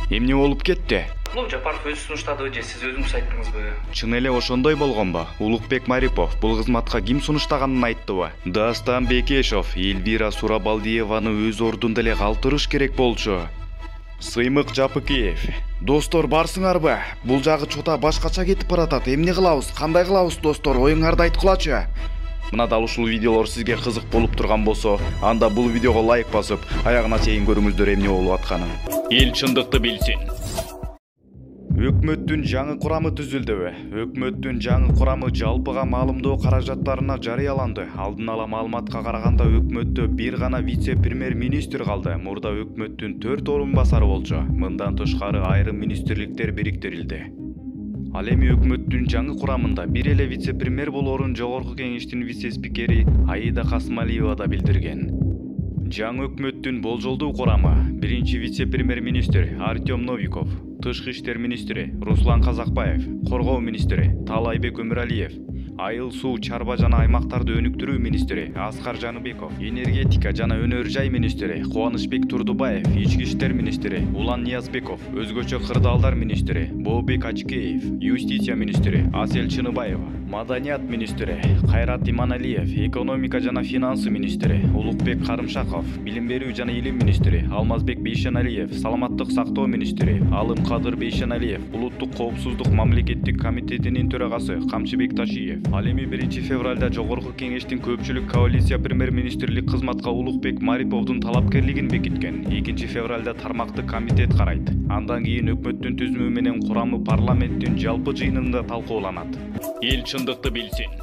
Эмне болуп кетти? Улук Жапаров өзү сунуштады же сиз өзүңүз айттыңызбы? Чын эле ошондой болгонбу? Улукбек Марипов бул кызматка ким сунуштаганын айтты. Дастан Бекешов Эльвира Сурабалдиеваны өз ордунда эле калтырыш керек болчу. Сыймык Жапыкеев. Достор, барсыңарбы? Бул жагы чота башкача кетип баратат. Эмне кылабыз? Кандай кылабыз, достор? Оюңарды айткылачы. Мына дал ушул видеолор сизге кызык болуп турган болсо, анда бул видеого лайк басып, аягына чейин көрүңүздөр эмне болуп атканын. Эл чындыкты билсин. Өкмөттүн жаңы курамы түзүлдүбү? Өкмөттүн жаңы курамы жалпыга маалымдоо каражаттарына жарыяланды. Алдын ала маалыматка караганда өкмөттө бир гана вице-премьер-министр калды. Мурда өкмөттүн 4 орун басары болчу. Мындан тышкары айрым министрликтер бириктирилди. Ал эми өкмөттүн жаңы курамында бир эле вице-премьер болоорун Жогорку Кеңештин вице-спикери Аида Касымалиева да билдирген. Жаңы өкмөттүн болжолдуу курамы: биринчи вице-премьер-министр Артем Новиков, тышкы иштер министри Руслан Казакбаев, коргоо министри Таалайбек Өмүралиев, айыл суу чарба жана аймактарды өнүктүрүү министри Аскар Жаныбеков, энергетика жана өнөр жай министри Кубанычбек Турдубаев, ички иштер министри Улан Ниязбеков, өзгөчө кырдаалдар министри Бообек Ачкеев, юстиция министри Асель Чыныбаева, маданият министри Кайрат Иманалиев, экономика жана финансы министри Улукбек Карымшаков, билим берүү жана илим министри Алмазбек Бейшеналиев, саламаттык сактоо министри Алым Кадыр Бейшеналиев, улуттук коопсуздук мамлекеттик комитетинин төрагасы Камчыбек Ташиев. Ал эми 1 февралда Жогорку Кеңештин көпчүлүк коалиция премьер-министрлик кызматка Улукбек Мариповдун талапкерлигин бекиткен. 2 февралда тармактык комитет карайт. Андан кийин өкмөттүн түзүмү менен курамы парламенттин жалпы жыйынында талкууланат. Эл чындыкты билсин.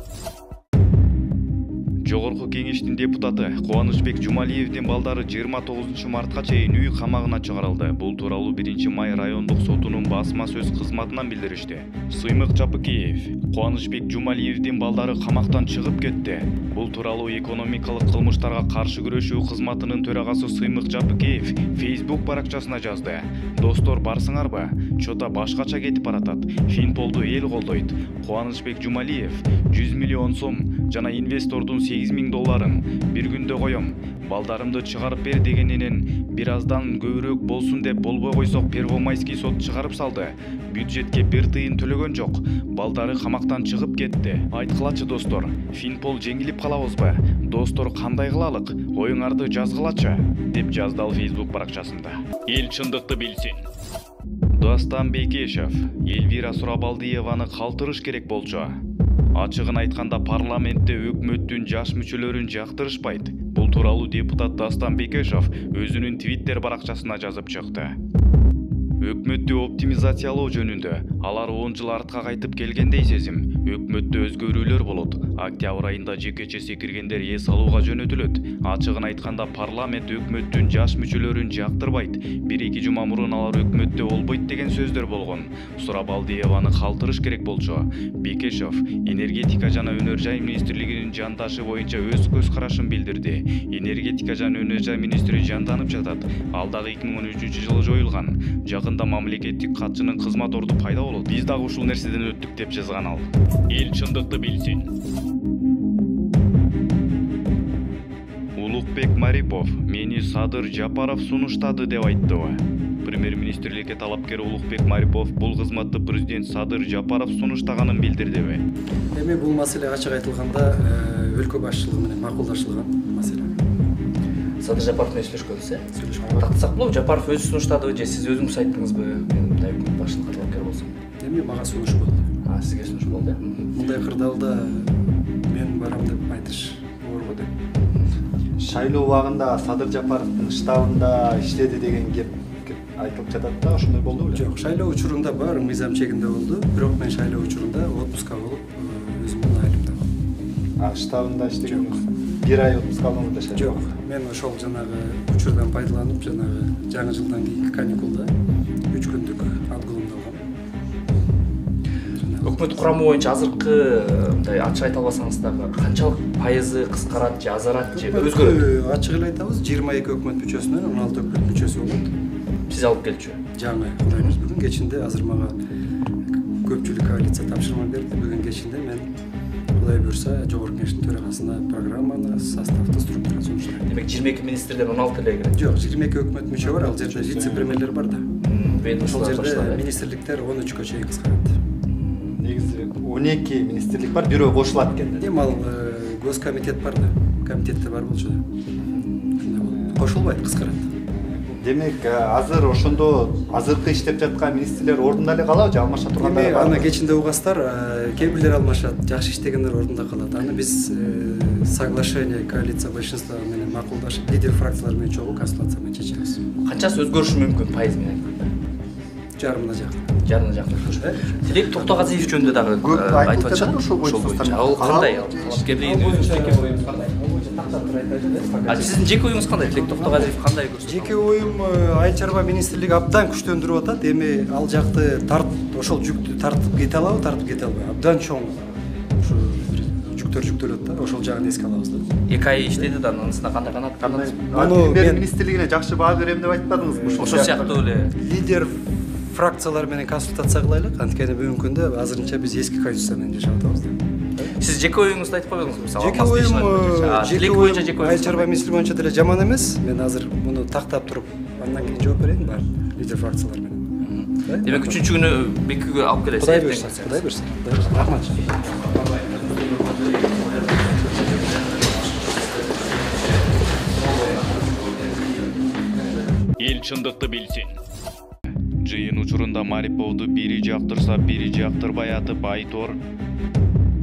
Жогорку Кеңештин депутаты Кубанычбек Жумалиевдин балдары 29 мартка чейин үй камагына чыгарылды. Бул тууралуу 1 май райондук сотунун басма сөз кызматынан билдиришти. Сыймык Жапыкеев: Кубанычбек Жумалиевдин балдары камактан чыгып кетти. Бул тууралуу экономикалык кылмыштарга каршы күрөшүү кызматынын төрагасы Сыймык Жапыкеев Facebook баракчасына жазды. Достор, барсыңарбы? Чота башкача кетип баратат. Финполду эл колдойт. Кубанычбек Жумалиев 100 миллион сом жана инвестордун $8,000 бир күндө коем. Балдарымды чыгарып бер дегенинен бир аздан көбүрөөк болсун деп болбой койсок Первомайский сот чыгарып салды. Бюджетке бир тыйын төлөгөн жок. Балдары камактан чыгып кетти. Айткылачы достор, Финпол жеңилип калабызбы? Достор, кандай кылалык? Оюңарды жазгылачы, деп жазды ал Facebook баракчасында. Эл чындыкты билсин. Дастан Бекешов Эльвира Сурабалдиеваны калтырыш керек болчу. Ачыгын айтканда парламентте өкмөттүн жаш мүчөлөрүн жактырышпайт. Бул тууралуу депутат Дастан Бекешов өзүнүн Twitter баракчасына жазып чыкты. Өкмөттү оптимизациялоо жөнүндө алар 10 жыл артка кайтып келгендей сезим. Өкмөттө өзгөрүүлөр болот. Октябрь айында жекече секиргендер эс алууга жөнөтүлөт. Ачыгын айтканда парламент өкмөттүн жаш мүчөлөрүн жактырбайт. 1-2 жума мурун алар өкмөттө болбойт деген сөздөр болгон. Сурабалдиеваны калтырыш керек болчу. Бекешов энергетика жана өнөр жай министрлигинин жандашы боюнча өз көз карашын билдирди. Энергетика жана өнөр жай министри жанданып жатат. Ал дагы 2013-жылы жоюлган. Жакында мамлекеттик катчынын кызмат орду пайда болот. Биз дагы ушул нерседен өттүк деп жазган ал. Эл чындыкты билсин. Улукбек Марипов мени Садыр Жапаров сунуштады деп айтты. Премьер-министрликке талапкер Улукбек Марипов бул кызматты президент Садыр Жапаров сунуштаганын билдирди. Эми бул маселе ачык айтылганда өлкө башчылыгы менен макулдашылган маселе. Садыр Жапаров менен сүйлөшкөнсүз? Сүйлөшкөн. Тактасак болобу, Жапаров өзү сунуштады же сиз өзүңүз айттыңызбы? Мен мындай өкмөт башчылыгына талапкер болсом. Эми мага сунуш болду. Сизге сунуш болду. Мындай кырдаалда мен барам деп айтыш оор деп. Шайлоо убагында Садыр Жапаровдун штабында иштеди деген кеп айтылып жатат да, ошондой болду беле? Жок, шайлоо учурунда бар мыйзам чегинде болду. Бирок мен шайлоо учурунда отпуска болуп, өзүмдүн айылымда болдум. Штабында иштегенбиз. 1 ай отпуска алган да? Жок, мен ошол жанагы учурдан пайдаланып, жанагы жаңы жылдан кийинки каникулда 3 күндүк отгулумду алгам. Өкмөт курамы боюнча азыркы мындай ачык айта албасаңыз дагы канчалык пайызы кыскарат же азарат же өзгөрөт? Ачык эле айтабыз, 22 өкмөт мүчөсүнөн 16 өкмөт мүчөсү болот. Сиз алып келчү? Жаңы курайбыз. Бүгүн кечинде азыр мага көпчүлүк коалиция тапшырма берди. Бүгүн кечинде мен Кудай буйрса Жогорку Кеңештин төрагасына программаны, составды, структураны сунуштайм. Демек 22 министрден 16 эле кирет? Жок, 22 өкмөт мүчө бар, ал жерде вице-премьерлер бар да. ошол жерде башталат. министрликтер 13-кө чейин кыскарат. негизи 12 министрлик бар, бирөө кошулат экен да. Эми ал гос комитет бар да, комитетте бар болчу да. Кошулбайт, кыскарат. Демек азыр ошондо азыркы иштеп жаткан министрлер ордунда эле калабы же алмаша тургандары Эми бар? аны кечинде угасыздар, кээ бирлер алмашат, жакшы иштегендер ордунда калат. Аны биз соглашение коалиция большинства менен макулдашып, лидер фракциялар менен чогуу консультация менен чечебиз. Канчасы өзгөрүшү мүмкүн пайыз менен? Жарымына жакын. Жарымына жакын өзгөрүшү. Тилек Токтогазиев жөнүндө дагы Көп айтып айтылып атышат. жатат ошол боюнча. Ал кандай? Ишкерлигин өзүнүн жеке оюңуз кандай? Сиздин жеке оюңуз кандай? Тилек Токтогазиев кандай көрсөтөт? Жеке оюм айыл чарба министрлиги абдан күчтөндүрүп атат. Эми ал жакты ошол жүктү тартып кете алабы, тартып кете албайбы? Абдан чоң ушу жүктөр жүктөлөт да, ошол жагын эске алабыз да. 2 ай иштеди да анысына кандай канат кандыңыз? Премьер министрлигине жакшы баа берем деп айтпадыңызбы? Ошол сыяктуу эле Лидер фракциялар менен консультация кылайлык. Анткени бүгүнкү күндө азырынча биз эски конституция менен жашап атабыз да. Сиз жеке оюңузду айтып койбойсуңузбу? Мисалы Жеке оюм, жеке боюнча жеке айыл оюңуз. чарба министри боюнча деле жаман эмес. Мен азыр муну тактап туруп, андан кийин жооп берейин бар лидер фракциялар менен. Демек 3-күнү бекүүгө алып келесиз. Кудай буйрса, Кудай буйрса. Рахмат. эл чындыкты билсин. Жыйын учурунда Мариповду бири жактырса, бири жактырбай атып айтор.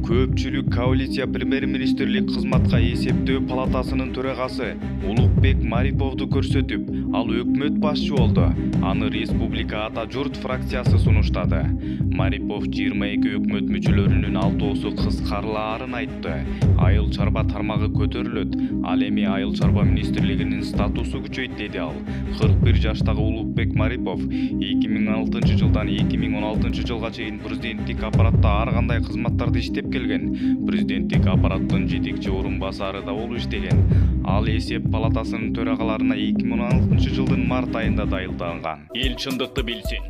Көпчүлүк коалиция премьер-министрлик кызматка эсептөө палатасынын төрагасы Улукбек Мариповду көрсөтүп, ал өкмөт башчы болду. Аны Республика Ата Журт фракциясы сунуштады. Марипов 22 өкмөт мүчөлөрүнүн 6-оосу кыскарылаарын айтты. Айыл чарба тармагы көтөрүлөт. Ал эми айыл чарба министрлигинин статусу күчөйт деди ал. 41 жаштагы Улукбек Марипов 2006 жылдан 2016 жылга чейин президенттик аппаратта ар кандай кызматтарды иштеп келген. Президенттик аппараттын жетекчи орун басары да болуп иштеген. Ал эсеп палатасынын төрагаларына 2016 жылдын март айында дайылданган. Эл чындыкты билсин.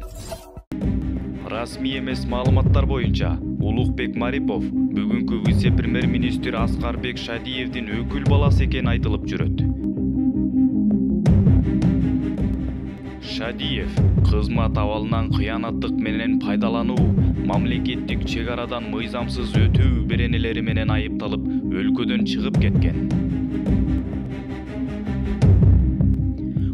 Расмий эмес маалыматтар боюнча Улукбек Марипов бүгүнкү вице-премьер-министр Аскарбек Шадиевдин өкүл баласы экени айтылып жүрөт. Шадиев кызмат абалынан кыянаттык менен пайдалануу, мамлекеттик чек арадан мыйзамсыз өтүү беренелери менен айыпталып, өлкөдөн чыгып кеткен.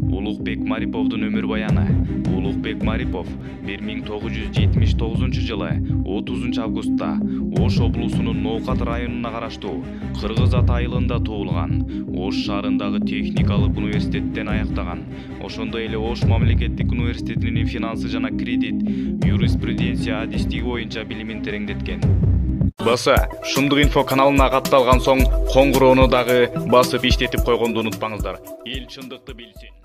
Улукбек Мариповдун өмүр баяны. Улукбек Марипов 1979 жылы 30 августта Ош облусунун Ноокат районуна караштуу Кыргыз Ата айылында туулган. Ош шаарындагы техникалык университеттен аяктаган. Ошондой эле Ош мамлекеттик университетинин финансы жана кредит, юриспруденция адистиги боюнча билимин тереңдеткен. Баса, Шундук инфо каналына катталган соң коңгуроону дагы басып иштетип койгонду унутпаңыздар. Эл чындыкты билсин.